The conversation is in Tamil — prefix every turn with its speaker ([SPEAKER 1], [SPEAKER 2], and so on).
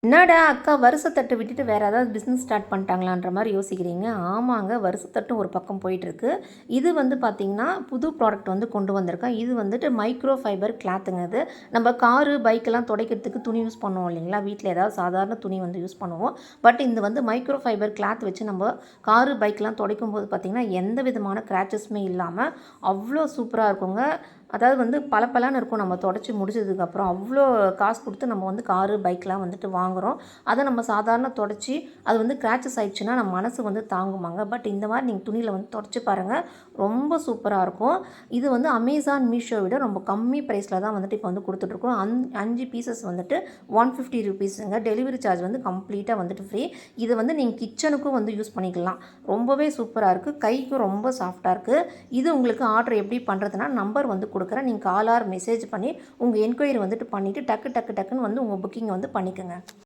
[SPEAKER 1] என்னடா அக்கா வருஷத்தட்டு விட்டுட்டு வேறு ஏதாவது பிஸ்னஸ் ஸ்டார்ட் பண்ணிட்டாங்களான்ற மாதிரி யோசிக்கிறீங்க. ஆமாங்க, வருஷத்தட்டும் ஒரு பக்கம் போயிட்டுருக்கு. இது வந்து பார்த்திங்கன்னா புது ப்ராடக்ட் வந்து கொண்டு வந்திருக்கேன். இது வந்துட்டு மைக்ரோ ஃபைபர் கிளாத்துங்க. இது நம்ம காரு பைக்கெல்லாம் துடைக்கிறதுக்கு துணி யூஸ் பண்ணுவோம் இல்லைங்களா, வீட்டில் ஏதாவது சாதாரண துணி வந்து யூஸ் பண்ணுவோம். பட் இது வந்து மைக்ரோ ஃபைபர் கிளாத் வச்சு நம்ம காரு பைக்கெலாம் துடைக்கும் போது பார்த்திங்கன்னா எந்த விதமான கிராச்சஸுமே இல்லாமல் அவ்வளோ சூப்பராக இருக்குங்க. அதாவது வந்து பளபளன்னு இருக்கும். நம்ம தொடச்சி முடிச்சதுக்கப்புறம் அவ்வளோ காசு கொடுத்து நம்ம வந்து காரு பைக்லாம் வந்துட்டு வாங்குகிறோம். அதை நம்ம சாதாரண தொடச்சி அது வந்து கிராச்சஸ் ஆயிடுச்சுன்னா நம்ம மனசு வந்து தாங்குமாங்க. பட் இந்த மாதிரி நீங்கள் துணியில் வந்து தொடச்சி பாருங்கள், ரொம்ப சூப்பராக இருக்கும். இது வந்து அமேசான் மீஷோ விட ரொம்ப கம்மி ப்ரைஸில் தான் வந்துட்டு இப்போ வந்து கொடுத்துட்ருக்கோம். 5 பீசஸ் வந்துட்டு 150 ருபீஸுங்க. டெலிவரி சார்ஜ் வந்து கம்ப்ளீட்டாக வந்துட்டு ஃப்ரீ. இது வந்து நீங்கள் கிச்சனுக்கும் வந்து யூஸ் பண்ணிக்கலாம். ரொம்பவே சூப்பராக இருக்குது. கைக்கும் ரொம்ப சாஃப்டாக இருக்குது. இது உங்களுக்கு ஆர்டர் எப்படி பண்ணுறதுனா நம்பர் வந்து கொடுக்குறேன். நீங்கள் கால் ஆர் மெசேஜ் பண்ணி உங்கள் என்கொயரி வந்துட்டு பண்ணிவிட்டு டக்குன்னு வந்து உங்கள் புக்கிங்கை வந்து பண்ணிக்கோங்க.